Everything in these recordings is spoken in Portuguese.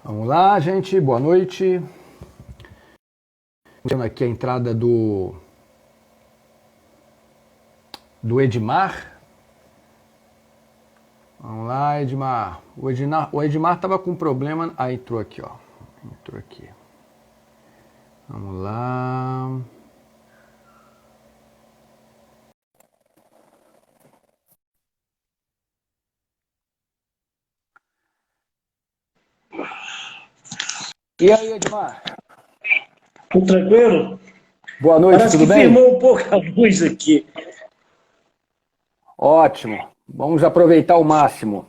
Vamos lá, gente, boa noite. Temos aqui a entrada do Edmar. Vamos lá, Edmar. O Edmar estava com problema. Ah, entrou aqui, ó. Entrou aqui. Vamos lá. E aí, Edmar? Tudo tranquilo? Boa noite, Parece tudo que bem? firmou um pouco a luz aqui. Ótimo. Vamos aproveitar ao máximo.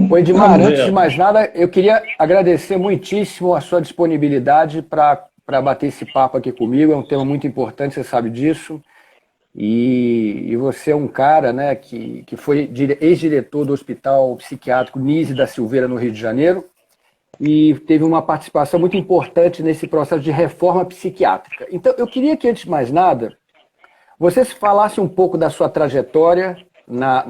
O Edmar, Vamos antes de ver. mais nada, eu queria agradecer muitíssimo a sua disponibilidade para bater esse papo aqui comigo. É um tema muito importante, você sabe disso. E você é um cara, né, que foi ex-diretor do Hospital Psiquiátrico Nise da Silveira, no Rio de Janeiro, e teve uma participação muito importante nesse processo de reforma psiquiátrica. Então, eu queria que, antes de mais nada, você se falasse um pouco da sua trajetória na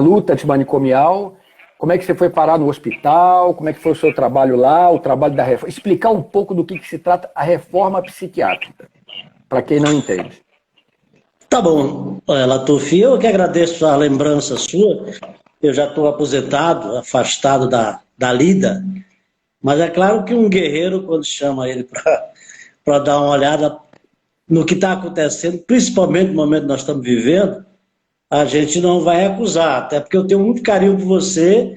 luta antimanicomial, como é que você foi parar no hospital, como é que foi o seu trabalho lá, o trabalho da reforma, explicar um pouco do que se trata a reforma psiquiátrica, para quem não entende. Tá bom, Latufi, eu que agradeço a lembrança sua. Eu já estou aposentado, afastado da lida, mas é claro que um guerreiro, quando chama ele para dar uma olhada no que está acontecendo, principalmente no momento que nós estamos vivendo, a gente não vai acusar, até porque eu tenho muito carinho por você,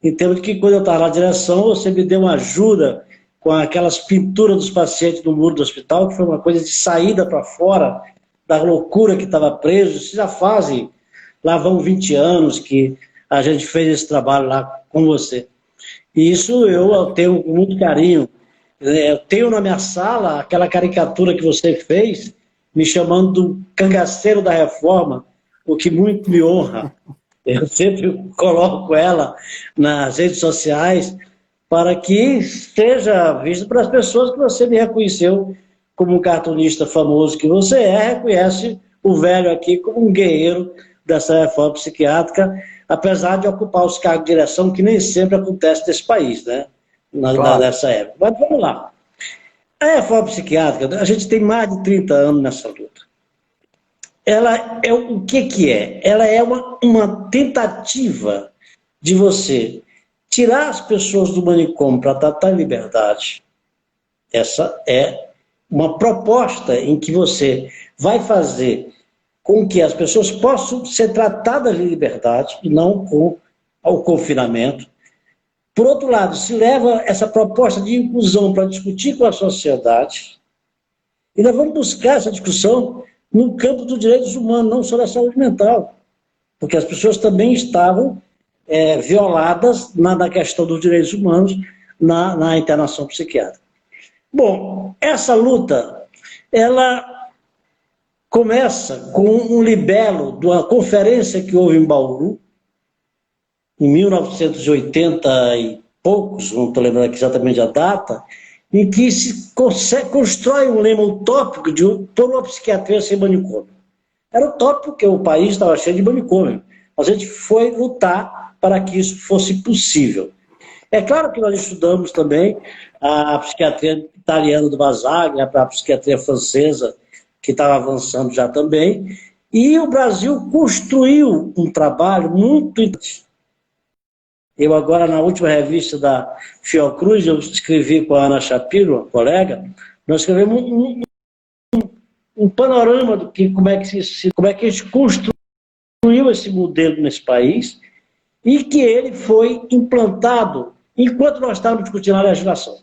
em termos de que quando eu estava na direção, você me deu uma ajuda com aquelas pinturas dos pacientes no muro do hospital, que foi uma coisa de saída para fora da loucura que estava preso. Isso já fazem, lá vão 20 anos que a gente fez esse trabalho lá com você. E isso eu tenho com muito carinho. Eu tenho na minha sala aquela caricatura que você fez, me chamando do cangaceiro da reforma, o que muito me honra. Eu sempre coloco ela nas redes sociais para que seja visto para as pessoas que você me reconheceu como um cartunista famoso que você reconhece o velho aqui como um guerreiro dessa reforma psiquiátrica, apesar de ocupar os cargos de direção que nem sempre acontece nesse país, né? Claro. Nessa época. Mas vamos lá. A reforma psiquiátrica, a gente tem mais de 30 anos nessa luta. Ela é o que é? Ela é uma tentativa de você tirar as pessoas do manicômio para tratar em liberdade. Essa é uma proposta em que você vai fazer com que as pessoas possam ser tratadas em liberdade e não com o confinamento. Por outro lado, se leva essa proposta de inclusão para discutir com a sociedade, e nós vamos buscar essa discussão no campo dos direitos humanos, não só da saúde mental, porque as pessoas também estavam violadas na questão dos direitos humanos na internação psiquiátrica. Bom, essa luta, ela começa com um libelo de uma conferência que houve em Bauru, em 1980 e poucos, não estou lembrando aqui exatamente a data, em que se constrói um lema utópico de por uma psiquiatria sem manicômio. Era utópico porque o país estava cheio de manicômio. A gente foi lutar para que isso fosse possível. É claro que nós estudamos também a psiquiatria italiana do Basaglia, a psiquiatria francesa, que estava avançando já também, e o Brasil construiu um trabalho muito importante. Eu agora, na última revista da Fiocruz, eu escrevi com a Ana Shapiro, uma colega, nós escrevemos um panorama do que como é que a gente construiu esse modelo nesse país e que ele foi implantado enquanto nós estávamos discutindo a legislação.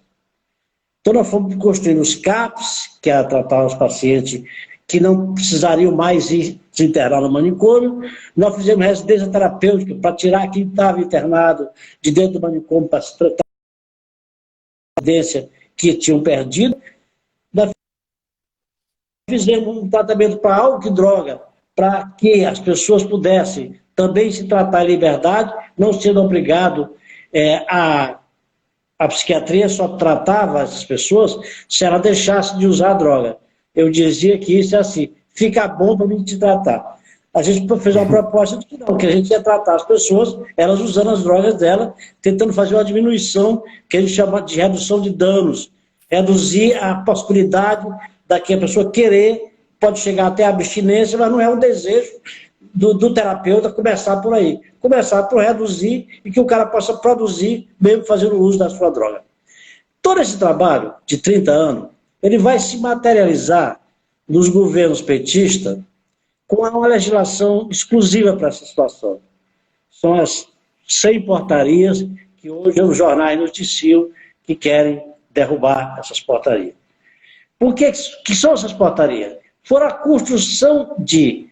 Então nós fomos construindo os CAPs, que é tratar os pacientes que não precisariam mais ir se internar no manicômio. Nós fizemos residência terapêutica para tirar quem estava internado de dentro do manicômio para se tratar da residência que tinham perdido. Nós fizemos um tratamento para álcool e droga, para que as pessoas pudessem também se tratar em liberdade, não sendo obrigado a psiquiatria só tratava essas pessoas se ela deixasse de usar a droga. Eu dizia que isso é assim, fica bom para mim te tratar. a gente fez uma proposta de que não, que a gente ia tratar as pessoas, elas usando as drogas dela, tentando fazer uma diminuição, que a gente chama de redução de danos, reduzir a possibilidade da que a pessoa querer, pode chegar até a abstinência, mas não é um desejo do terapeuta começar por aí. Começar por reduzir e que o cara possa produzir, mesmo fazendo uso da sua droga. Todo esse trabalho de 30 anos, ele vai se materializar nos governos petistas com uma legislação exclusiva para essa situação. São as 100 portarias que hoje os jornais noticiam que querem derrubar essas portarias. Por que são essas portarias? Foram a construção de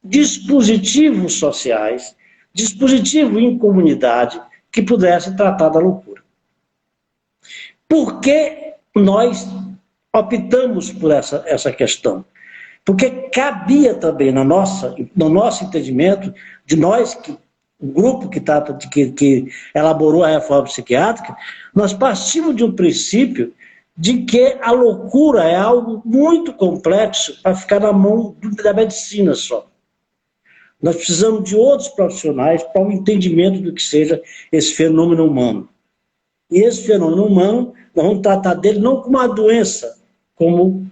dispositivos sociais, dispositivos em comunidade que pudessem tratar da loucura. Por que nós optamos por essa questão? Porque cabia também no nosso entendimento, de nós, o grupo que elaborou a reforma psiquiátrica, nós partimos de um princípio de que a loucura é algo muito complexo para ficar na mão da medicina só. Nós precisamos de outros profissionais para o entendimento do que seja esse fenômeno humano. E esse fenômeno humano, nós vamos tratar dele não como uma doença, como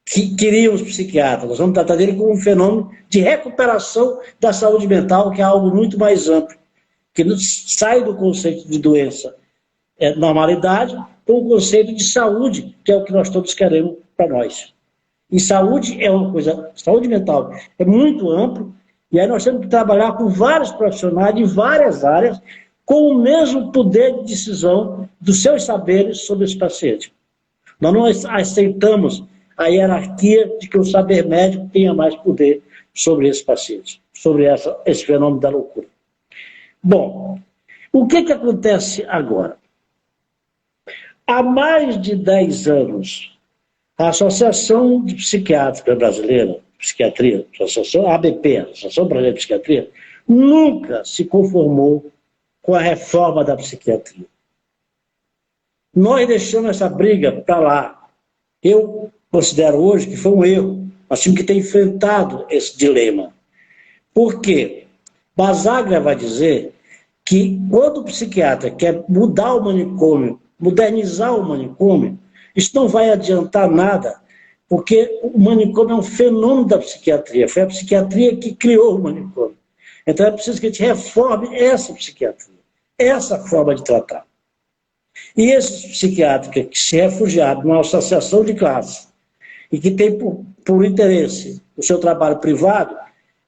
que queriam os psiquiatras, nós vamos tratar dele como um fenômeno de recuperação da saúde mental, que é algo muito mais amplo, que sai do conceito de doença, normalidade, para o conceito de saúde, que é o que nós todos queremos para nós. E saúde é uma coisa, saúde mental é muito amplo, e aí nós temos que trabalhar com vários profissionais de várias áreas, com o mesmo poder de decisão dos seus saberes sobre esse paciente. Nós não aceitamos a hierarquia de que o saber médico tenha mais poder sobre esse paciente, sobre esse fenômeno da loucura. Bom, o que acontece agora? Há mais de 10 anos, a Associação de Psiquiátrica Brasileira, Psiquiatria, a Associação ABP, a Associação Brasileira de Psiquiatria, nunca se conformou com a reforma da psiquiatria. Nós deixamos essa briga para lá. Eu considero hoje que foi um erro. Nós tínhamos que ter enfrentado esse dilema. Por quê? Basaglia vai dizer que quando o psiquiatra quer mudar o manicômio, modernizar o manicômio, isso não vai adiantar nada, porque o manicômio é um fenômeno da psiquiatria. Foi a psiquiatria que criou o manicômio. Então é preciso que a gente reforme essa psiquiatria, essa forma de tratar. E esses psiquiatras que se refugiaram numa associação de classe e que tem por interesse o seu trabalho privado,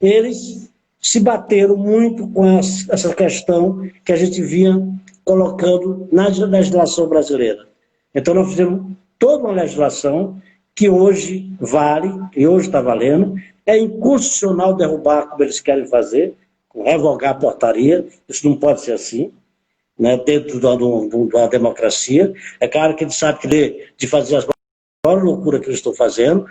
eles se bateram muito com essa questão que a gente vinha colocando na legislação brasileira. Então nós fizemos toda uma legislação que hoje vale, e hoje está valendo, é inconstitucional derrubar como eles querem fazer, revogar a portaria, isso não pode ser assim, né, dentro da democracia. É claro que a gente sabe de fazer as maiores loucuras que eles estão fazendo,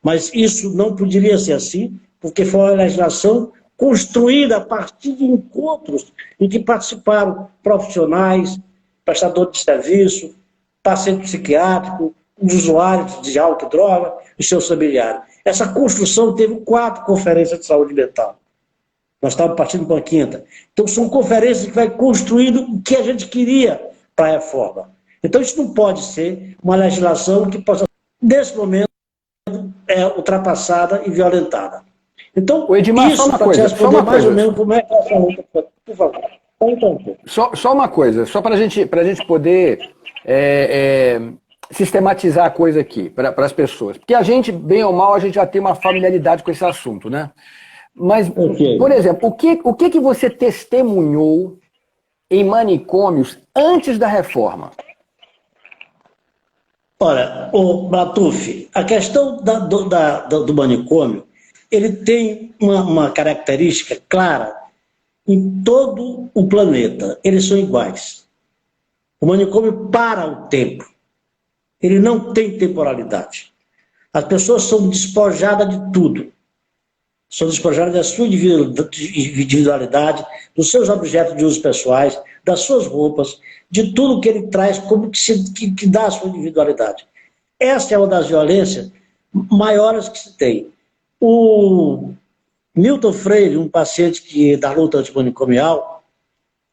mas isso não poderia ser assim, porque foi uma legislação construída a partir de encontros em que participaram profissionais, prestadores de serviço, paciente psiquiátrico, os usuários de álcool e droga e seus familiares. Essa construção teve 4 conferências de saúde mental. Nós estávamos partindo para a 5ª. Então, são conferências que vai construindo o que a gente queria para a reforma. Então, isso não pode ser uma legislação que possa, nesse momento, ultrapassada e violentada. Então, o Edmar, isso para te responder mais ou menos como é que é essa luta. Por favor. Só uma coisa, só para a gente poder sistematizar a coisa aqui, para as pessoas. Porque a gente, bem ou mal, a gente já tem uma familiaridade com esse assunto, né? Mas, por exemplo, o que você testemunhou em manicômios antes da reforma? Olha, o Blatuf, a questão do manicômio, ele tem uma característica clara em todo o planeta. Eles são iguais. O manicômio para o tempo. Ele não tem temporalidade. As pessoas são despojadas de tudo. São despojadas da sua individualidade, dos seus objetos de uso pessoais, das suas roupas, de tudo que ele traz como que dá a sua individualidade. Essa é uma das violências maiores que se tem. Milton Freire, um paciente da luta antimanicomial,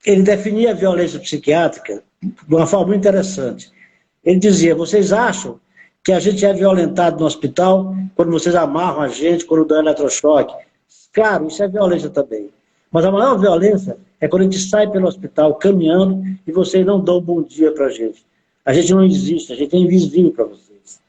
ele definia a violência psiquiátrica de uma forma muito interessante. Ele dizia: vocês acham que a gente é violentado no hospital quando vocês amarram a gente, quando dão eletrochoque? Claro, isso é violência também. Mas a maior violência é quando a gente sai pelo hospital caminhando e vocês não dão um bom dia para a gente. A gente não existe, a gente é invisível para vocês.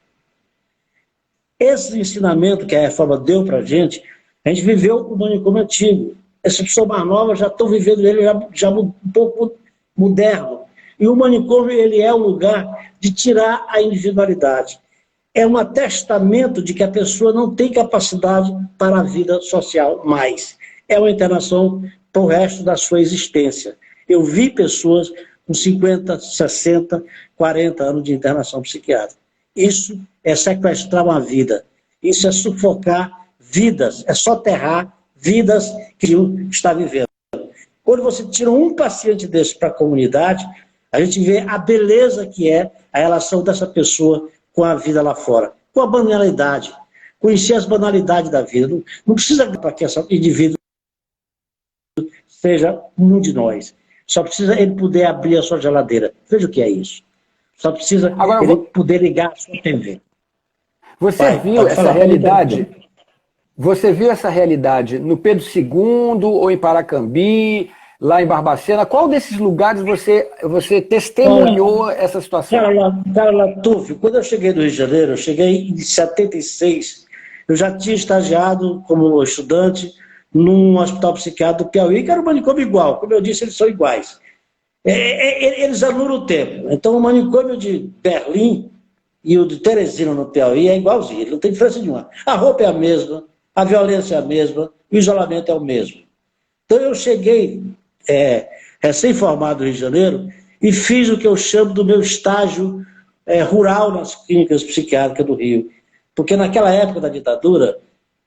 Esse ensinamento que a reforma deu para a gente viveu o manicômio antigo. Essas pessoas mais novas já estão vivendo ele já um pouco moderno. E o manicômio, ele é um lugar de tirar a individualidade. É um atestamento de que a pessoa não tem capacidade para a vida social mais. É uma internação para o resto da sua existência. Eu vi pessoas com 50, 60, 40 anos de internação psiquiátrica. Isso é sequestrar uma vida. Isso é sufocar vidas, é soterrar vidas que está vivendo. Quando você tira um paciente desse para a comunidade, a gente vê a beleza que é a relação dessa pessoa com a vida lá fora, com a banalidade, conhecer as banalidades da vida. Não precisa para que esse indivíduo seja um de nós. Só precisa ele poder abrir a sua geladeira. Veja o que é isso. Só precisa ele poder ligar a sua TV. Você viu essa realidade? Você viu essa realidade no Pedro II ou em Paracambi, lá em Barbacena? Qual desses lugares você testemunhou essa situação? Carla Tufo, quando eu cheguei do Rio de Janeiro, eu cheguei em 76, eu já tinha estagiado como estudante num hospital psiquiátrico do Piauí, que era um manicômio igual. Como eu disse, eles são iguais. Eles anulam o tempo. Então, o manicômio de Berlim e o de Teresina, no Piauí, é igualzinho. Ele não tem diferença nenhuma. A roupa é a mesma, a violência é a mesma, o isolamento é o mesmo. Então, eu cheguei recém-formado do Rio de Janeiro e fiz o que eu chamo do meu estágio rural nas clínicas psiquiátricas do Rio. Porque naquela época da ditadura,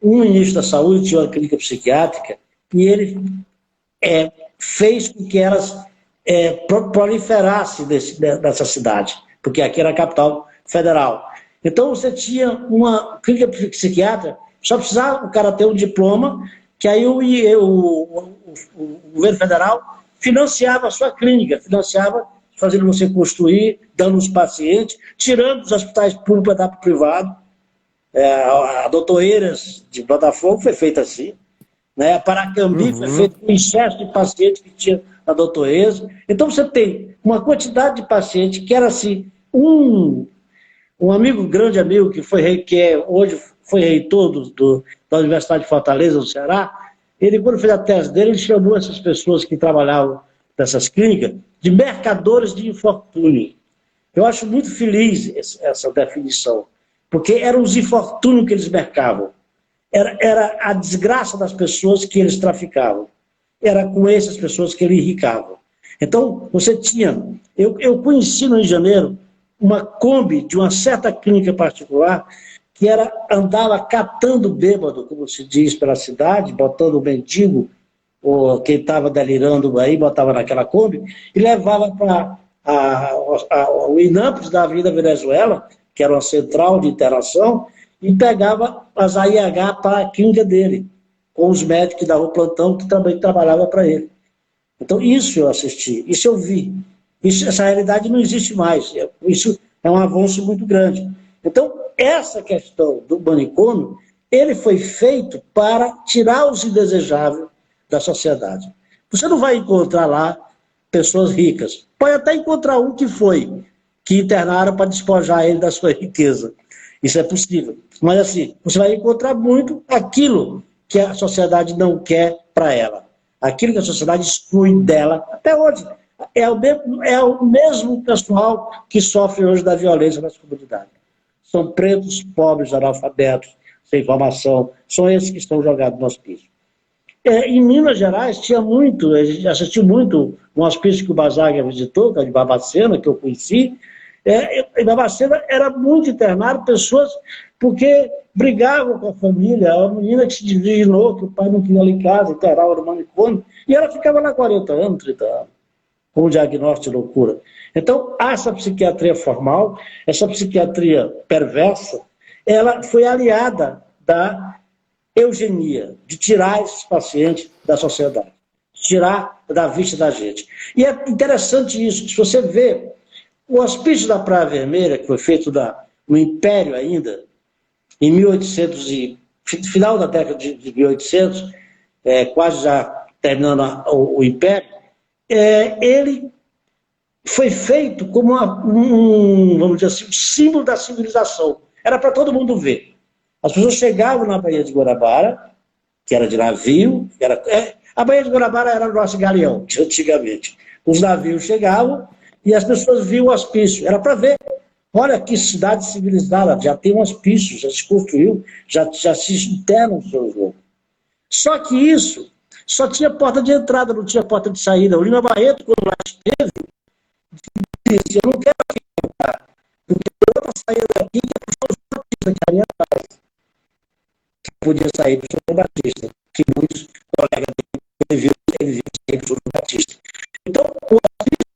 um ministro da saúde tinha uma clínica psiquiátrica e ele fez com que elas proliferassem nessa cidade, porque aqui era a capital federal. Então você tinha uma clínica psiquiátrica, só precisava o cara ter um diploma, que aí o governo federal financiava a sua clínica, fazendo você construir, dando os pacientes, tirando os hospitais públicos para dar para o privado. A Doutor Eiras de Botafogo foi feita assim, né? A Paracambi foi feita com excesso de pacientes que tinha na Doutor Eiras. Então você tem uma quantidade de pacientes que era assim, um grande amigo que hoje foi reitor da Universidade de Fortaleza, no Ceará. Ele, quando fez a tese dele, ele chamou essas pessoas que trabalhavam nessas clínicas de mercadores de infortúnio. Eu acho muito feliz essa definição, porque eram os infortúnios que eles mercavam. Era a desgraça das pessoas que eles traficavam. Era com essas pessoas que eles enricavam. Então, você tinha... Eu conheci no Rio de Janeiro uma Kombi de uma certa clínica particular que andava catando bêbado, como se diz, pela cidade, botando o mendigo, ou quem estava delirando aí, botava naquela Kombi, e levava para o Inampes da Avenida Venezuela, que era uma central de interação, e pegava as AIH para a clínica dele, com os médicos que davam plantão, que também trabalhavam para ele. Então, isso eu assisti, isso eu vi. Essa realidade não existe mais. Isso é um avanço muito grande. Então, essa questão do manicômio, ele foi feito para tirar os indesejáveis da sociedade. Você não vai encontrar lá pessoas ricas. Pode até encontrar um que internaram para despojar ele da sua riqueza. Isso é possível. Mas assim, você vai encontrar muito aquilo que a sociedade não quer para ela. Aquilo que a sociedade exclui dela. Até hoje. É o mesmo pessoal que sofre hoje da violência nas comunidades. São pretos, pobres, analfabetos, sem formação. São esses que estão jogados no hospício. Em Minas Gerais tinha muito, a gente assistiu muito um hospício que o Bazaga visitou, que é de Barbacena, que eu conheci. Em Barbacena era muito internado pessoas porque brigavam com a família. A menina que se desviou, que o pai não queria ela em casa, internava no manicômio, e ela ficava lá 40 anos, 30 anos, com um diagnóstico de loucura. Então, essa psiquiatria formal, essa psiquiatria perversa, ela foi aliada da eugenia, de tirar esses pacientes da sociedade, tirar da vista da gente. E é interessante isso, se você vê o Hospício da Praia Vermelha, que foi feito no Império ainda, em 1800 final da década de 1800, quase já terminando o Império, ele foi feito como vamos dizer assim, um símbolo da civilização. Era para todo mundo ver. As pessoas chegavam na Baía de Guanabara, que era de navio, a Baía de Guanabara era o nosso galeão, antigamente. Os navios chegavam e as pessoas viam o hospício, era para ver. Olha que cidade civilizada, já tem um hospício, já se construiu, já se interna o seu jogo. Só que isso só tinha porta de entrada, não tinha porta de saída. O Lima Barreto, quando lá esteve, disse, eu não quero ficar, porque outra saída daqui que é para os Batista, que ali atrás, que podia sair para o João Batista, que muitos colegas dele viram sair para o João Batista. Então, o hospício,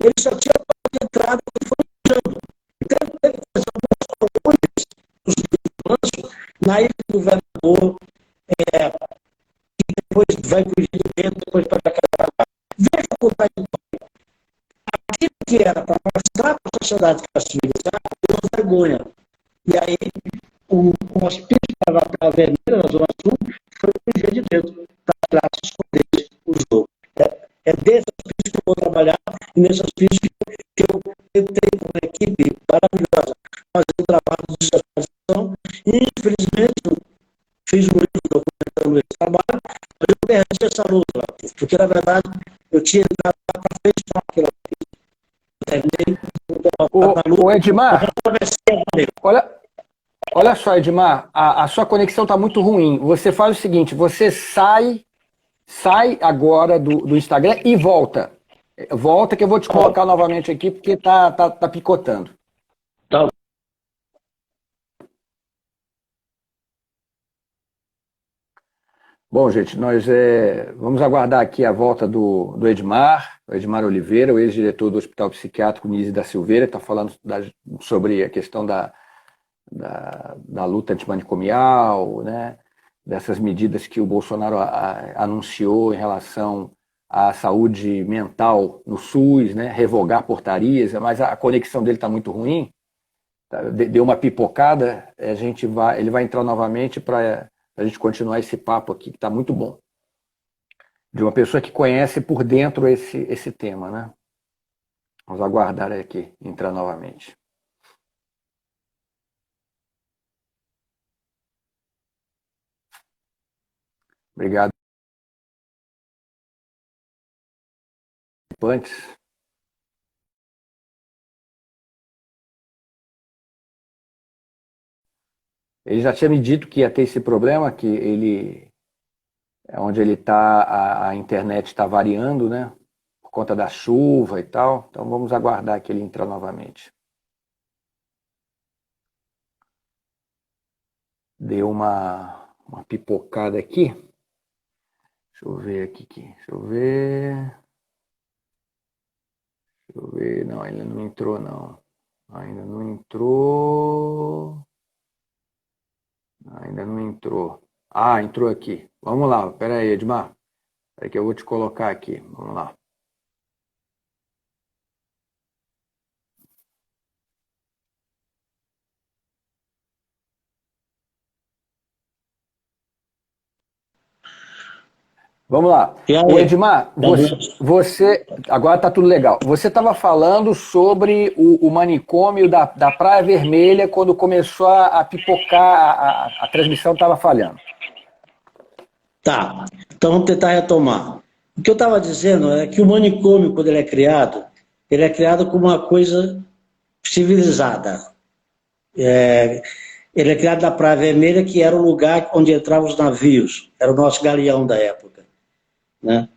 ele só tinha porta de entrada e foi fechando. Então, ele teve que fazer algumas colônias, os mansos, na Ilha do Governador, e depois vai para o Rio de Janeiro, depois para Jacarepaguá. Veja o contraditório. Aquilo que era para mostrar para a sociedade que era civilizada, deu vergonha. E aí, o hospício para a Vermelha, na Zona Sul, foi para o Rio de Janeiro, para lá se esconder o jogo. É desse hospício que eu vou trabalhar, e nesse hospício que eu tentei, com uma equipe maravilhosa, fazer um trabalho de gestação, e infelizmente eu fiz um livro documentando esse trabalho, mas eu perdi essa luta, porque na verdade eu tinha entrado para frente com aquela Ô Edmar, olha só, Edmar, a sua conexão está muito ruim. Você faz o seguinte, você sai agora do Instagram e volta. Volta que eu vou te colocar novamente aqui, porque tá picotando. Tá. Bom, gente, nós vamos aguardar aqui a volta do Edmar Oliveira, o ex-diretor do Hospital Psiquiátrico Nise da Silveira, está falando sobre a questão da luta antimanicomial, né, dessas medidas que o Bolsonaro anunciou em relação à saúde mental no SUS, né, revogar portarias, mas a conexão dele está muito ruim, deu uma pipocada, ele vai entrar novamente para a gente continuar esse papo aqui, que está muito bom. De uma pessoa que conhece por dentro esse tema, né? Vamos aguardar aqui, entrar novamente. Obrigado. Participantes. Ele já tinha me dito que ia ter esse problema, que onde ele está, a internet está variando, né? Por conta da chuva e tal. Então vamos aguardar que ele entre novamente. Deu uma pipocada aqui. Deixa eu ver aqui. Deixa eu ver. Não, ainda não entrou, não. Ainda não entrou. Ah, entrou aqui. Vamos lá, pera aí, Edmar. Peraí que eu vou te colocar aqui. Vamos lá. Vamos lá. O Edmar, você agora está tudo legal. Você estava falando sobre o manicômio da Praia Vermelha quando começou a pipocar, a transmissão estava falhando. Tá, então vamos tentar retomar. O que eu estava dizendo é que o manicômio, quando ele é criado como uma coisa civilizada. Ele é criado na Praia Vermelha, que era o lugar onde entravam os navios, era o nosso galeão da época. Né?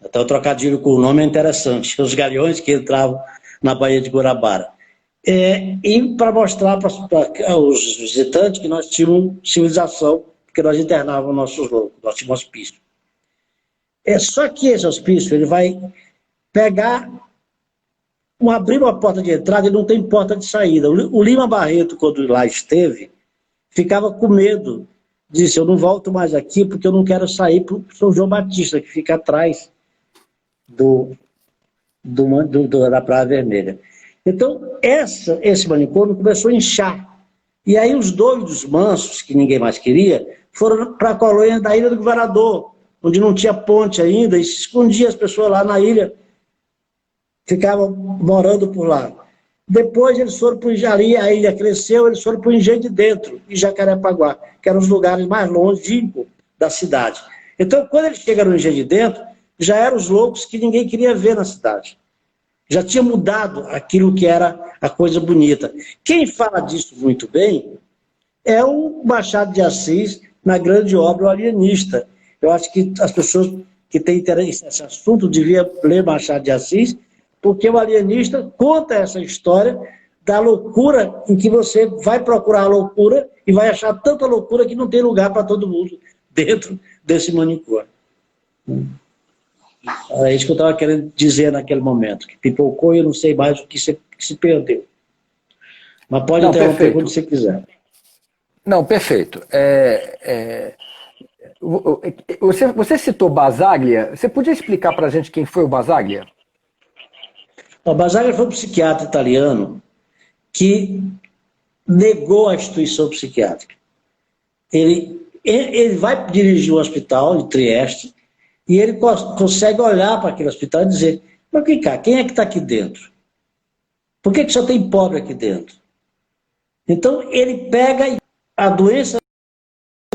Até o trocadilho com o nome é interessante, os galeões que entravam na Baía de Guanabara. E para mostrar para os visitantes que nós tínhamos civilização, porque nós internávamos nossos loucos, nós tínhamos hospício. Só que esse hospício ele vai pegar, abrir uma porta de entrada e não tem porta de saída. O Lima Barreto, quando lá esteve, ficava com medo disse, eu não volto mais aqui porque eu não quero sair para o São João Batista, que fica atrás da Praia Vermelha. Então, esse manicômio começou a inchar. E aí os doidos mansos, que ninguém mais queria, foram para a colônia da Ilha do Governador, onde não tinha ponte ainda, e se escondia as pessoas lá na ilha, ficavam morando por lá. Depois eles foram para o Engenho, a ilha cresceu, eles foram para o Engenho de Dentro, em Jacarepaguá, que eram os lugares mais longínquos da cidade. Então, quando eles chegaram no Engenho de Dentro, já eram os loucos que ninguém queria ver na cidade. Já tinha mudado aquilo que era a coisa bonita. Quem fala disso muito bem é o Machado de Assis, na grande obra O Alienista. Eu acho que as pessoas que têm interesse nesse assunto deviam ler Machado de Assis, porque o Alienista conta essa história da loucura em que você vai procurar a loucura e vai achar tanta loucura que não tem lugar para todo mundo dentro desse manicômio. É isso que eu estava querendo dizer naquele momento, que pipocou e eu não sei mais o que se perdeu. Mas pode interromper quando você quiser. Não, perfeito. Você citou Basaglia. Você podia explicar para a gente quem foi o Basaglia? O Basaglia foi um psiquiatra italiano que negou a instituição psiquiátrica. Ele vai dirigir um hospital em Trieste e ele consegue olhar para aquele hospital e dizer, mas vem cá, quem é que está aqui dentro? Por que só tem pobre aqui dentro? Então ele pega a doença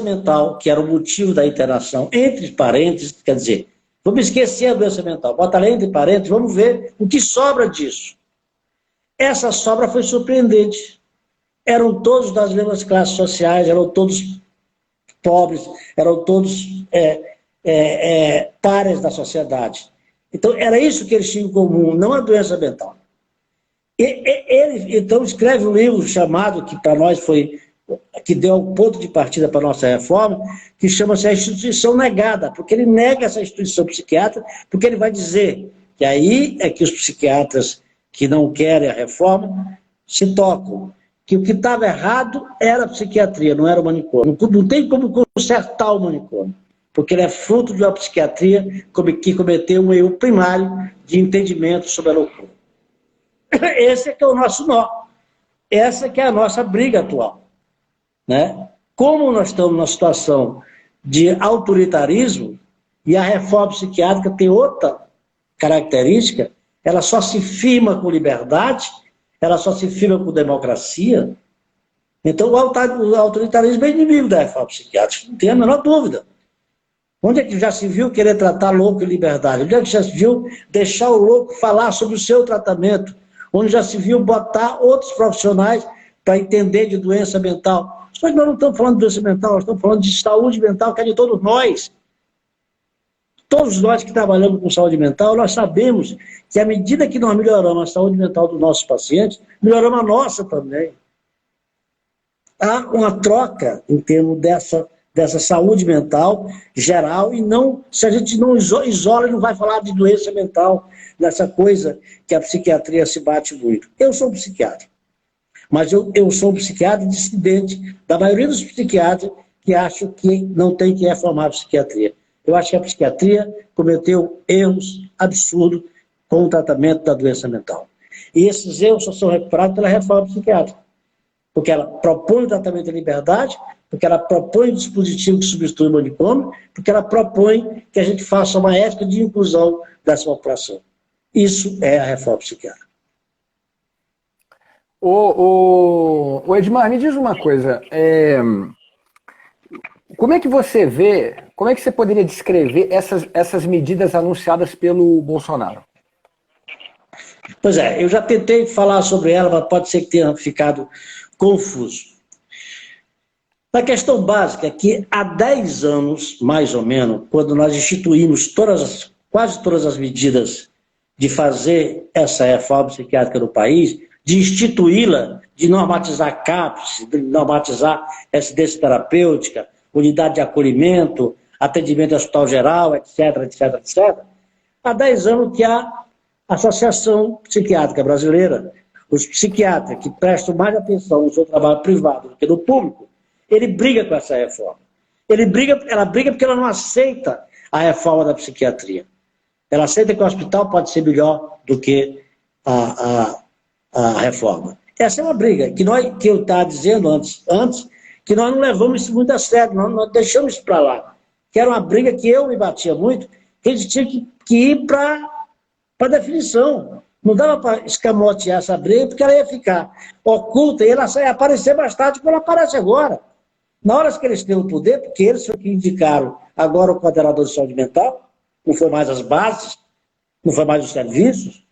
mental, que era o motivo da internação, entre parênteses, quer dizer, vamos esquecer a doença mental, bota lá entre parênteses, vamos ver o que sobra disso. Essa sobra foi surpreendente. Eram todos das mesmas classes sociais, eram todos pobres, eram todos pares da sociedade. Então, era isso que eles tinham em comum, não a doença mental. Ele, então, escreve um livro chamado, que para nós foi, que deu um ponto de partida para a nossa reforma, que chama-se A Instituição Negada, porque ele nega essa instituição psiquiátrica, porque ele vai dizer que aí é que os psiquiatras que não querem a reforma se tocam, que o que estava errado era a psiquiatria, não era o manicômio. Não tem como consertar o manicômio, porque ele é fruto de uma psiquiatria que cometeu um erro primário de entendimento sobre a loucura. Esse é que é o nosso nó. Essa que é a nossa briga atual. Né? Como nós estamos numa situação de autoritarismo, e a reforma psiquiátrica tem outra característica, ela só se firma com liberdade, ela só se firma com democracia. Então o autoritarismo é inimigo da reforma psiquiátrica, não tem a menor dúvida. Onde é que já se viu querer tratar louco em liberdade? Onde é que já se viu deixar o louco falar sobre o seu tratamento? Onde já se viu botar outros profissionais para entender de doença mental? Só que nós não estamos falando de doença mental, nós estamos falando de saúde mental, que é de todos nós. Todos nós que trabalhamos com saúde mental, nós sabemos que à medida que nós melhoramos a saúde mental dos nossos pacientes, melhoramos a nossa também. Há uma troca em termos dessa saúde mental geral, e não, se a gente não isola, não vai falar de doença mental, nessa coisa que a psiquiatria se bate muito. Eu sou um psiquiatra, mas eu sou um psiquiatra dissidente da maioria dos psiquiatras que acham que não tem que reformar a psiquiatria. Eu acho que a psiquiatria cometeu erros absurdos com o tratamento da doença mental. E esses erros só são recuperados pela reforma psiquiátrica, porque ela propõe o tratamento em liberdade, porque ela propõe um dispositivo que substitui o manicômio, porque ela propõe que a gente faça uma ética de inclusão dessa população. Isso é a reforma psiquiátrica. O Edmar, me diz uma coisa. Como é que você vê, como é que você poderia descrever essas medidas anunciadas pelo Bolsonaro? Pois é, eu já tentei falar sobre ela, mas pode ser que tenha ficado confuso. A questão básica é que há 10 anos, mais ou menos, quando nós instituímos quase todas as medidas de fazer essa reforma psiquiátrica no país, de instituí-la, de normatizar CAPS, de normatizar residência terapêutica, unidade de acolhimento, atendimento em hospital geral, etc., etc., etc. Há 10 anos que a Associação Psiquiátrica Brasileira, os psiquiatras que prestam mais atenção no seu trabalho privado do que no público, ele briga com essa reforma. Ela briga porque ela não aceita a reforma da psiquiatria. Ela aceita que o hospital pode ser melhor do que a reforma. Essa é uma briga que eu estava dizendo antes, que nós não levamos isso muito a sério, nós deixamos isso para lá. Que era uma briga que eu me batia muito, que a gente tinha que ir para a definição. Não dava para escamotear essa briga, porque ela ia ficar oculta e ela ia aparecer mais tarde como ela aparece agora. Na hora que eles têm o poder, porque eles foram que indicaram agora o coordenador de saúde mental, não foi mais as bases, não foi mais os serviços,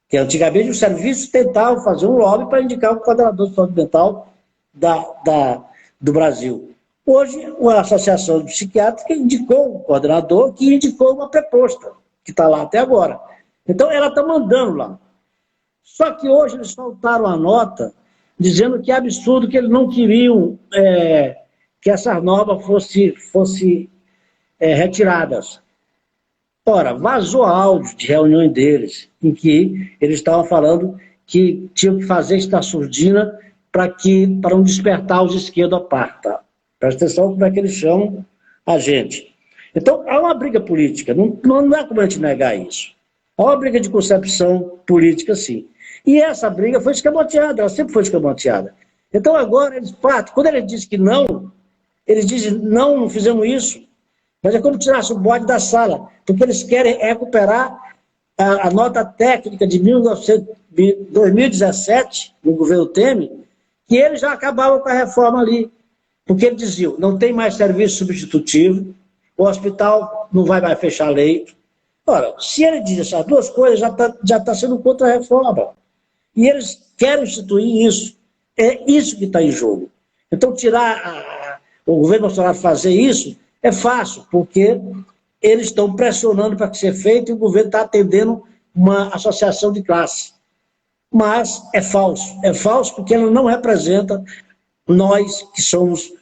que antigamente os serviços tentavam fazer um lobby para indicar o coordenador de saúde mental do Brasil. Hoje, a Associação Psiquiátrica indicou um coordenador que indicou uma preposta, que está lá até agora. Então, ela está mandando lá. Só que hoje eles soltaram a nota dizendo que é absurdo, que eles não queriam que essas normas fossem retiradas. Ora, vazou áudio de reuniões deles, em que eles estavam falando que tinham que fazer esta surdina para não despertar os esquerdopatas. Presta atenção como é que eles chamam a gente. Então, há uma briga política, não é como a gente negar isso. Há uma briga de concepção política, sim. E essa briga foi escamoteada, ela sempre foi escamoteada. Então, agora, quando eles dizem que não, eles dizem, não fizemos isso. Mas é como tirasse o bode da sala, porque eles querem recuperar a nota técnica de 2017, no governo Temer, que eles já acabavam com a reforma ali. Porque eles diziam, não tem mais serviço substitutivo, o hospital não vai mais fechar leito. Ora, se ele diz essas duas coisas, já está sendo contra a reforma. E eles querem instituir isso. É isso que está em jogo. Então, o governo Bolsonaro fazer isso é fácil, porque eles estão pressionando para que seja feito e o governo está atendendo uma associação de classe. Mas é falso. É falso porque ela não representa nós que somos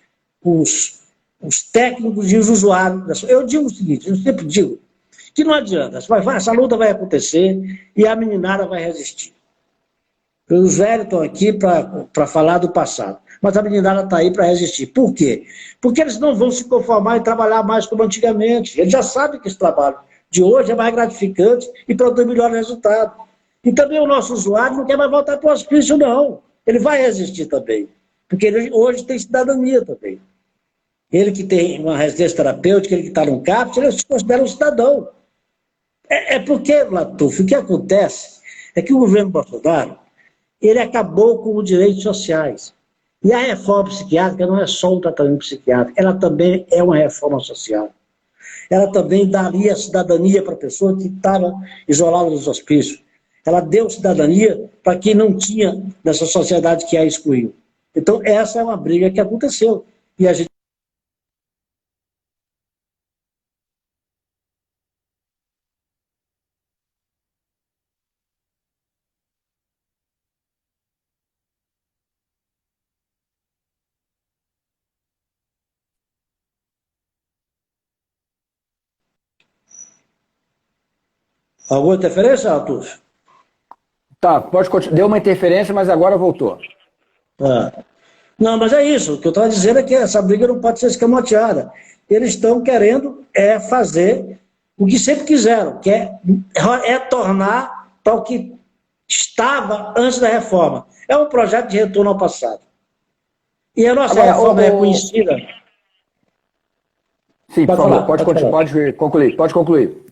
os técnicos e os usuários. Eu digo o seguinte, eu sempre digo, que não adianta, essa luta vai acontecer e a meninada vai resistir. Os velhos estão aqui para falar do passado, mas a meninada está aí para resistir. Por quê? Porque eles não vão se conformar em trabalhar mais como antigamente. Eles já sabem que esse trabalho de hoje é mais gratificante e produz melhor resultado. E também o nosso usuário não quer mais voltar para o hospício, não. Ele vai resistir também, porque ele hoje tem cidadania também. Ele que tem uma residência terapêutica, ele que está num CAPS, ele se considera um cidadão. Porque, Latufo, o que acontece é que o governo Bolsonaro, ele acabou com os direitos sociais. E a reforma psiquiátrica não é só um tratamento psiquiátrico, ela também é uma reforma social. Ela também daria cidadania para a pessoa que estava isolada nos hospícios. Ela deu cidadania para quem não tinha nessa sociedade que a excluiu. Então, essa é uma briga que aconteceu. E a gente alguma interferência, Arthur? Tá, pode continuar. Deu uma interferência, mas agora voltou. Não, mas é isso. O que eu estava dizendo é que essa briga não pode ser escamoteada. Eles estão querendo fazer o que sempre quiseram, que é tornar para o que estava antes da reforma. É um projeto de retorno ao passado. E a nossa reforma é reconhecida. Sim, por favor, pode concluir. Pode concluir.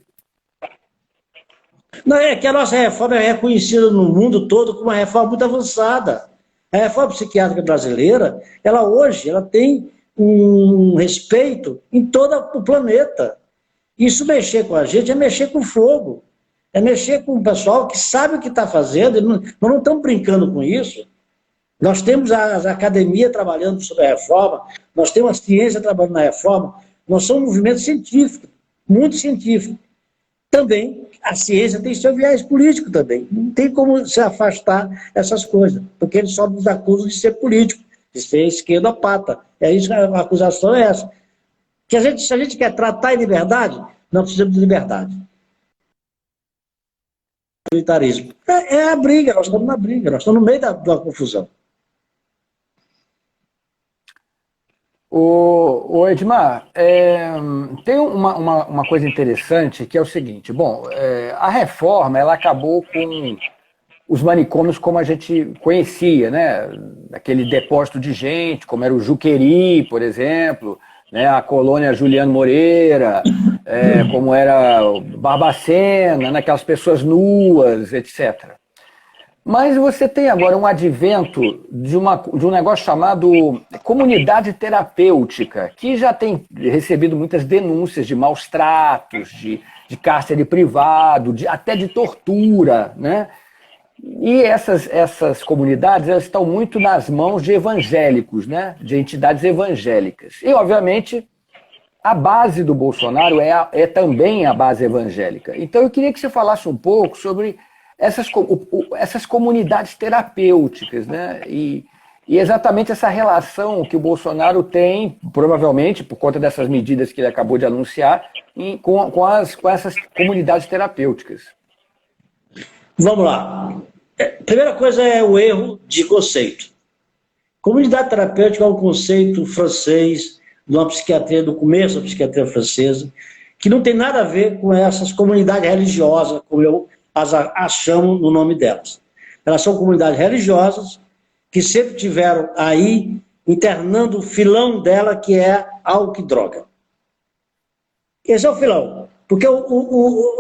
Não, é que a nossa reforma é reconhecida no mundo todo como uma reforma muito avançada. A reforma psiquiátrica brasileira, ela hoje tem um respeito em todo o planeta. Isso mexer com a gente é mexer com fogo. É mexer com o pessoal que sabe o que está fazendo. Nós não estamos brincando com isso. Nós temos as academias trabalhando sobre a reforma, nós temos a ciência trabalhando na reforma, nós somos um movimento científico, muito científico. Também a ciência tem seu viés político também. Não tem como se afastar essas coisas, porque eles só nos acusam de ser político, de ser esquerdopata. É isso, a acusação é essa. Que se a gente quer tratar em liberdade, nós precisamos de liberdade. Militarismo. É a briga, nós estamos na briga, nós estamos no meio da confusão. O Edmar, tem uma coisa interessante que é o seguinte, bom, a reforma ela acabou com os manicômios como a gente conhecia, né? Aquele depósito de gente, como era o Juqueri, por exemplo, né? A colônia Juliano Moreira, como era o Barbacena, né? Aquelas pessoas nuas, etc. Mas você tem agora um advento de um negócio chamado comunidade terapêutica, que já tem recebido muitas denúncias de maus tratos, de cárcere privado, até de tortura, né? E essas comunidades elas estão muito nas mãos de evangélicos, né? De entidades evangélicas. E, obviamente, a base do Bolsonaro é também a base evangélica. Então, eu queria que você falasse um pouco sobre essas comunidades terapêuticas, né? E exatamente essa relação que o Bolsonaro tem, provavelmente, por conta dessas medidas que ele acabou de anunciar, com essas comunidades terapêuticas. Vamos lá. Primeira coisa é o erro de conceito. Comunidade terapêutica é um conceito francês, de uma psiquiatria do começo da psiquiatria francesa, que não tem nada a ver com essas comunidades religiosas, como eu as chamo no nome delas. Elas são comunidades religiosas que sempre tiveram aí internando o filão dela, que é álcool e droga. Esse é o filão. Porque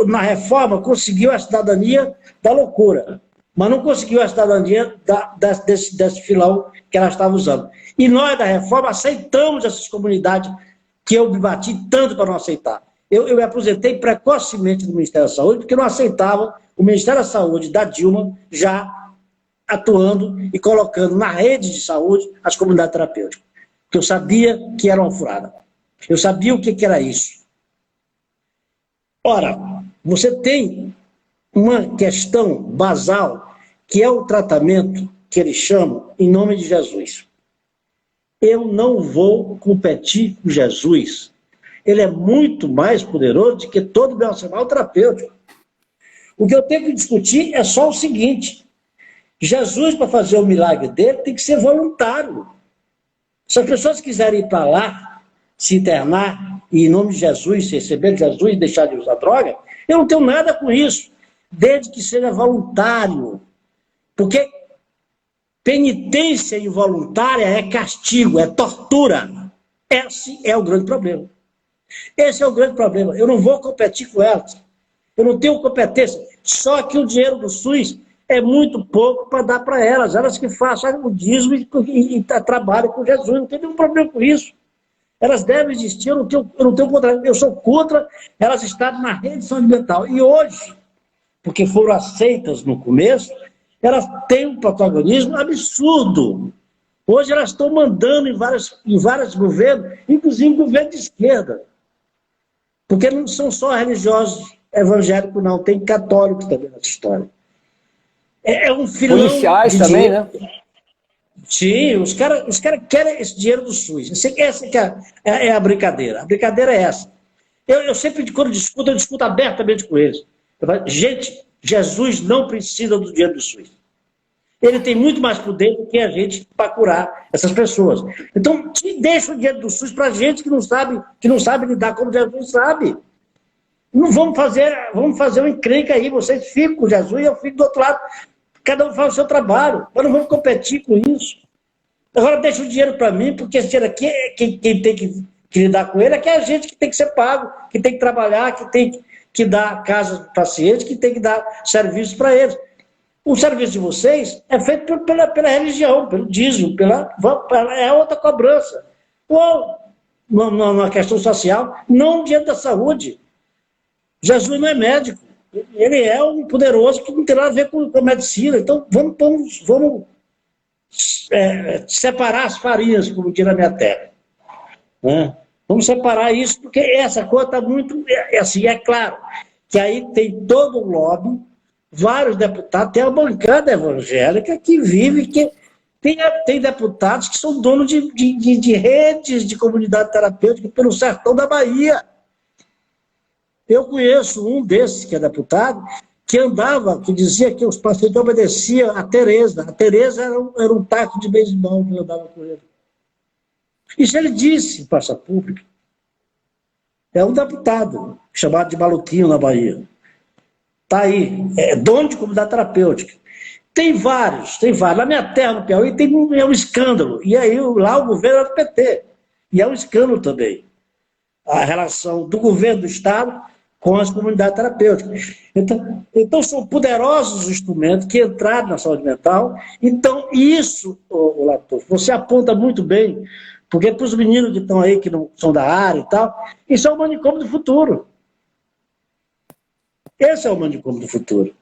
na reforma conseguiu a cidadania da loucura, mas não conseguiu a cidadania desse filão que ela estava usando. E nós, da reforma, aceitamos essas comunidades que eu me bati tanto para não aceitar. Eu me aposentei precocemente do Ministério da Saúde, porque não aceitava o Ministério da Saúde da Dilma já atuando e colocando na rede de saúde as comunidades terapêuticas. Porque eu sabia que era uma furada. Eu sabia o que era isso. Ora, você tem uma questão basal, que é o tratamento que eles chamam em nome de Jesus. Eu não vou competir com Jesus. Ele é muito mais poderoso do que todo o meu arsenal terapêutico. O que eu tenho que discutir é só o seguinte: Jesus, para fazer o milagre dele, tem que ser voluntário. Se as pessoas quiserem ir para lá, se internar, e em nome de Jesus, receber Jesus e deixar de usar droga, eu não tenho nada com isso, desde que seja voluntário. Porque penitência involuntária é castigo, é tortura. Esse é o grande problema. Esse é o grande problema. Eu não vou competir com elas. Eu não tenho competência. Só que o dinheiro do SUS é muito pouco para dar para elas. Elas que façam o dízimo e trabalham com Jesus. Não tem nenhum problema com isso. Elas devem existir. Eu não tenho contra. Eu sou contra elas estarem na rede de saúde mental. E hoje, porque foram aceitas no começo, elas têm um protagonismo absurdo. Hoje elas estão mandando em vários governos, inclusive governo de esquerda. Porque não são só religiosos evangélicos, não. Tem católicos também nessa história. É um filão policiais de também, dinheiro. né? Sim, os cara querem esse dinheiro do SUS. Essa que é a brincadeira. A brincadeira é essa. Eu sempre, quando discuto, eu discuto abertamente com eles. Eu falo, gente, Jesus não precisa do dinheiro do SUS. Ele tem muito mais poder do que a gente para curar essas pessoas. Então, deixa o dinheiro do SUS para gente que não sabe lidar como Jesus sabe. Não vamos fazer uma encrenca aí. Vocês ficam com Jesus e eu fico do outro lado. Cada um faz o seu trabalho. Nós não vamos competir com isso. Agora deixa o dinheiro para mim, porque esse dinheiro aqui, quem tem que lidar com ele é que é a gente que tem que ser pago, que tem que trabalhar, que tem que dar casa para pacientes, que tem que dar serviço para eles. O serviço de vocês é feito pela religião, pelo dízimo, é outra cobrança. Ou, na questão social, não diante da saúde. Jesus não é médico. Ele é um poderoso que não tem nada a ver com a medicina. Então, vamos separar as farinhas, como diz na minha terra. Né? Vamos separar isso, porque essa coisa está muito... assim, é claro que aí tem todo um lobby, vários deputados, tem a bancada evangélica que vive, que tem deputados que são donos de redes de comunidade terapêutica pelo sertão da Bahia. Eu conheço um desses que é deputado, que dizia que os pacientes obedeciam a Tereza. A Tereza era um taco de beisebol que eu andava com ele. Isso ele disse em praça pública. É um deputado, chamado de Maluquinho na Bahia. Está aí, é dono de comunidade terapêutica. Tem vários. Na minha terra, no Piauí, é um escândalo. E aí lá o governo é do PT. E é um escândalo também. A relação do governo do Estado com as comunidades terapêuticas. Então são poderosos instrumentos que entraram na saúde mental. Então, isso, Lator, você aponta muito bem, porque para os meninos que estão aí, que não são da área e tal, isso é o manicômio do futuro. Esse é o manicômio do futuro.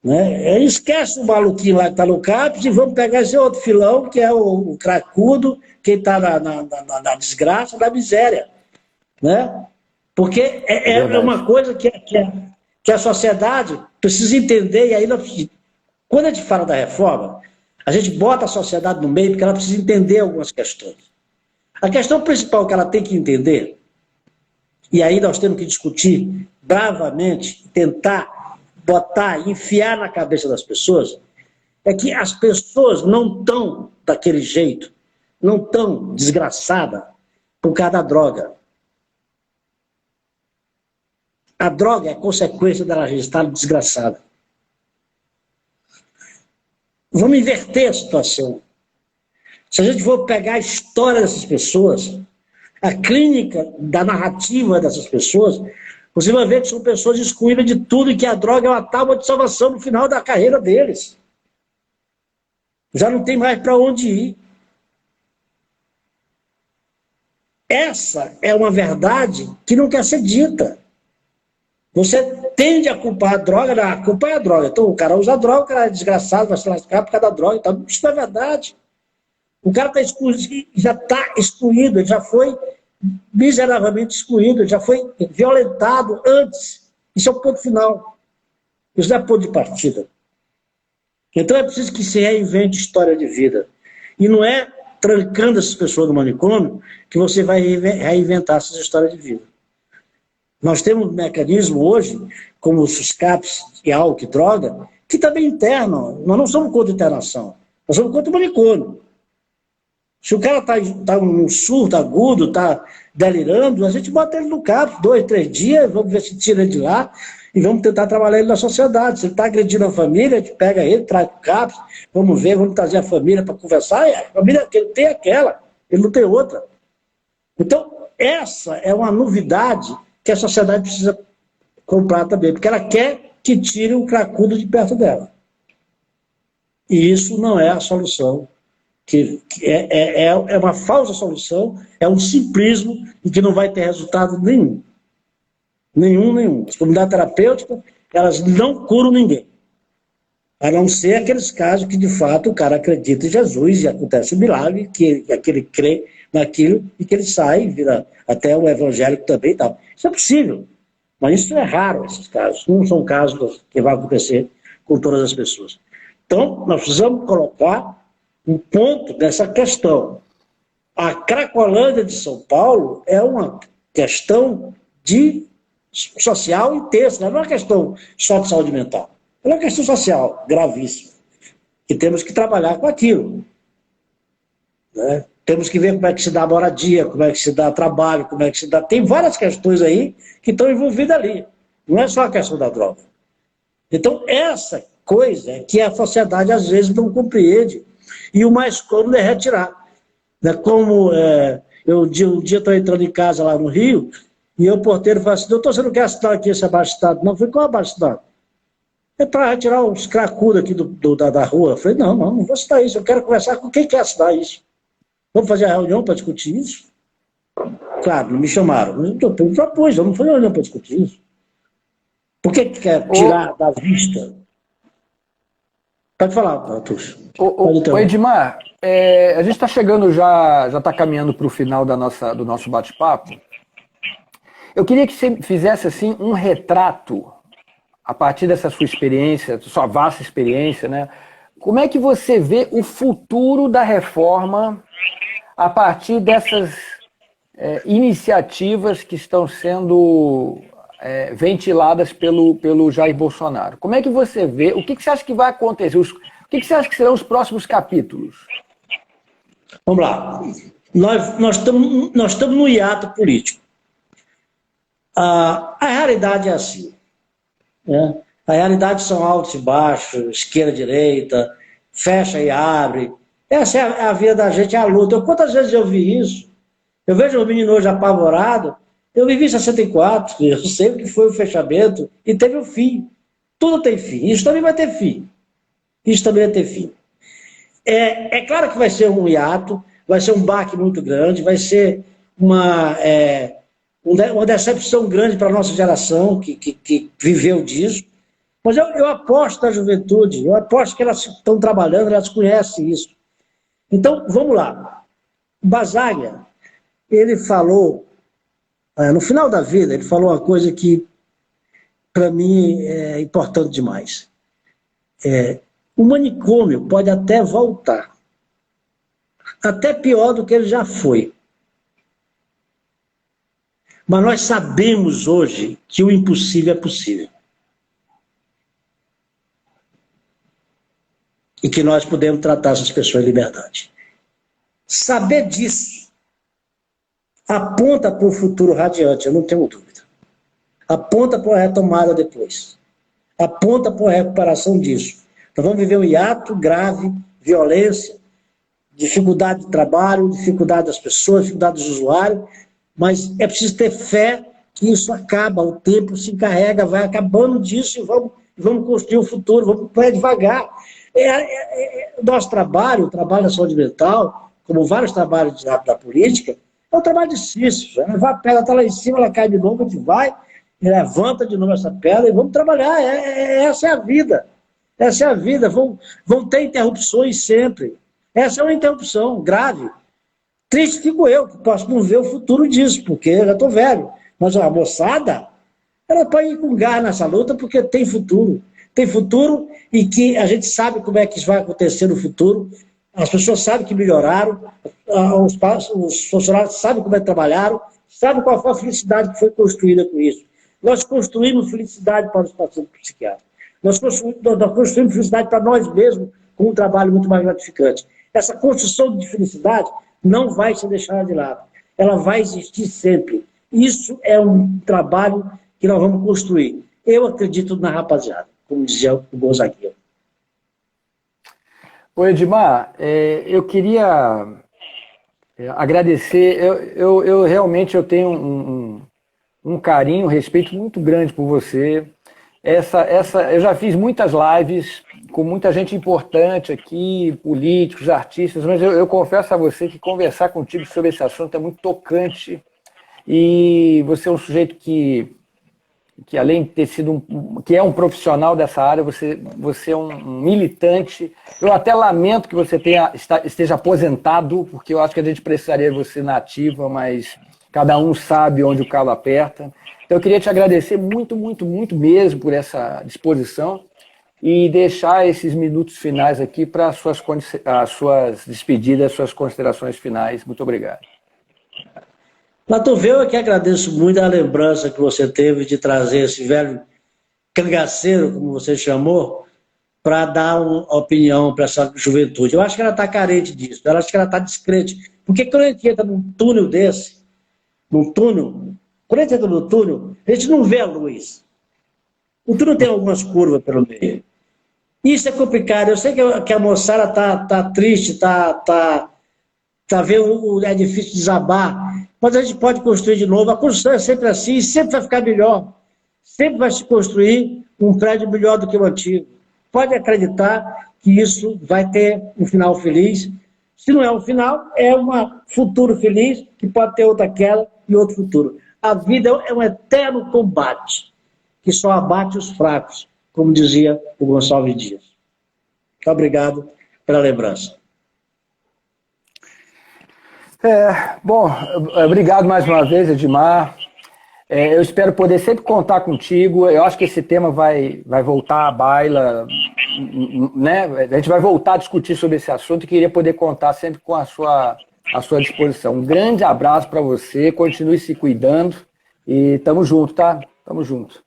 Né? Esquece o maluquinho lá que está no CAPS e vamos pegar esse outro filão, que é o cracudo, quem está na desgraça, na miséria. Né? Porque é uma coisa que a sociedade precisa entender, e aí quando a gente fala da reforma, a gente bota a sociedade no meio porque ela precisa entender algumas questões. A questão principal que ela tem que entender, e aí nós temos que discutir bravamente, tentar botar, enfiar na cabeça das pessoas, é que as pessoas não estão daquele jeito, não estão desgraçadas por causa da droga. A droga é consequência dela estar desgraçada. Vamos inverter a situação. Se a gente for pegar a história dessas pessoas, a clínica da narrativa dessas pessoas, você vai ver que são pessoas excluídas de tudo e que a droga é uma tábua de salvação no final da carreira deles. Já não tem mais para onde ir. Essa é uma verdade que não quer ser dita. Você tende a culpar a droga, a culpa é a droga. Então o cara usa droga, o cara é desgraçado, vai se lascar por causa da droga. Então, isso não é verdade. O cara já está excluído, ele já foi miseravelmente excluído, ele já foi violentado antes. Isso é o ponto final. Isso não é ponto de partida. Então é preciso que se reinvente história de vida. E não é trancando essas pessoas no manicômio que você vai reinventar essas histórias de vida. Nós temos um mecanismo hoje, como os CAPs e álcool e droga, que também internam. Nós não somos contra a internação, nós somos contra o manicômio. Se o cara está num surto agudo, está delirando, a gente bota ele no CAPS, 2, 3 dias, vamos ver se tira ele de lá e vamos tentar trabalhar ele na sociedade. Se ele está agredindo a família, a gente pega ele, traz para o CAPS, vamos ver, vamos trazer a família para conversar. E a família que ele tem é aquela, ele não tem outra. Então, essa é uma novidade que a sociedade precisa comprar também, porque ela quer que tire o cracudo de perto dela. E isso não é a solução. Que é uma falsa solução, é um simplismo e que não vai ter resultado nenhum. Nenhum. As comunidades terapêuticas, elas não curam ninguém. A não ser aqueles casos que, de fato, o cara acredita em Jesus e acontece um milagre, que ele crê naquilo e que ele sai, vira até um evangélico também e tal. Isso é possível, mas isso é raro, esses casos. Não são casos que vão acontecer com todas as pessoas. Então, nós precisamos colocar um ponto dessa questão. A Cracolândia de São Paulo é uma questão social intensa, não é uma questão só de saúde mental. É uma questão social gravíssima. E temos que trabalhar com aquilo. Né? Temos que ver como é que se dá moradia, como é que se dá trabalho, como é que se dá... Tem várias questões aí que estão envolvidas ali. Não é só a questão da droga. Então, essa coisa é que a sociedade às vezes não compreende. E o mais cômodo é retirar. Né? Como um dia estou entrando em casa lá no Rio, e o porteiro fala assim, doutor, você não quer assinar aqui esse abaixo-assinado? Não, eu falei, qual abaixo-assinado? É para retirar os cracudos aqui da rua. Eu falei, não vou assinar isso, eu quero conversar com quem quer assinar isso. Vamos fazer a reunião para discutir isso? Claro, não me chamaram. Eu propus, vamos fazer a reunião para discutir isso. Por que quer tirar da vista? Pode falar, Tuxo. Ô Edmar, a gente está chegando já está caminhando para o final do nosso bate-papo. Eu queria que você fizesse assim um retrato, a partir dessa sua experiência, sua vasta experiência, né? Como é que você vê o futuro da reforma a partir dessas iniciativas que estão sendo ventiladas pelo Jair Bolsonaro? Como é que você vê, o que você acha que vai acontecer? O que você acha que serão os próximos capítulos? Vamos lá. Nós estamos no hiato político. A realidade é assim, né? A realidade são altos e baixos, esquerda, direita, fecha e abre. Essa é a vida da gente, é a luta. Quantas vezes eu vi isso? Eu vejo o menino hoje apavorado. Eu vivi em 64, eu sei o que foi o fechamento e teve o fim. Tudo tem fim. Isso também vai ter fim. Isso também vai ter fim. É claro que vai ser um hiato, vai ser um baque muito grande, vai ser uma decepção grande para a nossa geração que viveu disso. Mas eu aposto na juventude, eu aposto que elas estão trabalhando, elas conhecem isso. Então, vamos lá. Basaglia, ele falou, no final da vida, ele falou uma coisa que, para mim, é importante demais. O manicômio pode até voltar, até pior do que ele já foi. Mas nós sabemos hoje que o impossível é possível. E que nós podemos tratar essas pessoas em liberdade. Saber disso aponta para o futuro radiante, eu não tenho dúvida. Aponta para a retomada depois. Aponta para a recuperação disso. Nós vamos viver um hiato grave, violência, dificuldade de trabalho, dificuldade das pessoas, dificuldade dos usuários, mas é preciso ter fé que isso acaba, o tempo se encarrega, vai acabando disso e vamos construir o futuro, vamos devagar. Nosso trabalho, o trabalho da saúde mental, como vários trabalhos da política, é um trabalho difícil. A pedra está lá em cima, ela cai de novo, a gente vai, levanta de novo essa pedra e vamos trabalhar. Essa é a vida. Essa é a vida. Vão ter interrupções sempre. Essa é uma interrupção grave. Triste fico eu, que posso não ver o futuro disso, porque eu já estou velho. Mas a moçada, ela pode ir com gás nessa luta, porque tem futuro. Tem futuro e que a gente sabe como é que isso vai acontecer no futuro. As pessoas sabem que melhoraram, os funcionários sabem como é que trabalharam, sabem qual foi a felicidade que foi construída com isso. Nós construímos felicidade para os pacientes psiquiátricos. Nós construímos felicidade para nós mesmos com um trabalho muito mais gratificante. Essa construção de felicidade não vai ser deixada de lado. Ela vai existir sempre. Isso é um trabalho que nós vamos construir. Eu acredito na rapaziada, como dizia o Gonzaguinha. Ô Edmar, eu queria agradecer. Eu realmente tenho um carinho, um respeito muito grande por você. Eu já fiz muitas lives com muita gente importante aqui, políticos, artistas, mas eu confesso a você que conversar contigo sobre esse assunto é muito tocante. E você é um sujeito que além de ter sido que é um profissional dessa área, você é um militante. Eu até lamento que você esteja aposentado, porque eu acho que a gente precisaria de você na ativa, mas cada um sabe onde o calo aperta. Então eu queria te agradecer muito, muito, muito mesmo por essa disposição e deixar esses minutos finais aqui para as suas despedidas, suas considerações finais. Muito obrigado. Latovel, eu que agradeço muito a lembrança que você teve de trazer esse velho cangaceiro, como você chamou, para dar uma opinião para essa juventude. Eu acho que ela está carente disso, eu acho que ela está descrente. Porque quando a gente entra num túnel desse, quando a gente entra no túnel, a gente não vê a luz. O túnel tem algumas curvas pelo meio. Isso é complicado. Eu sei que a moçada está triste, está vendo o edifício desabar, mas a gente pode construir de novo. A construção é sempre assim, e sempre vai ficar melhor. Sempre vai se construir um prédio melhor do que o antigo. Pode acreditar que isso vai ter um final feliz. Se não é um final, é um futuro feliz, que pode ter outra queda e outro futuro. A vida é um eterno combate, que só abate os fracos, como dizia o Gonçalves Dias. Muito obrigado pela lembrança. Bom, obrigado mais uma vez, Edmar. Eu espero poder sempre contar contigo. Eu acho que esse tema vai voltar à baila, né? A gente vai voltar a discutir sobre esse assunto e queria poder contar sempre com a sua disposição. Um grande abraço para você, continue se cuidando e tamo junto, tá? Tamo junto.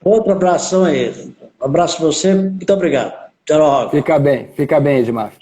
Outro abração aí. Um abraço para você, muito obrigado. Tchau. Fica bem, Edmar.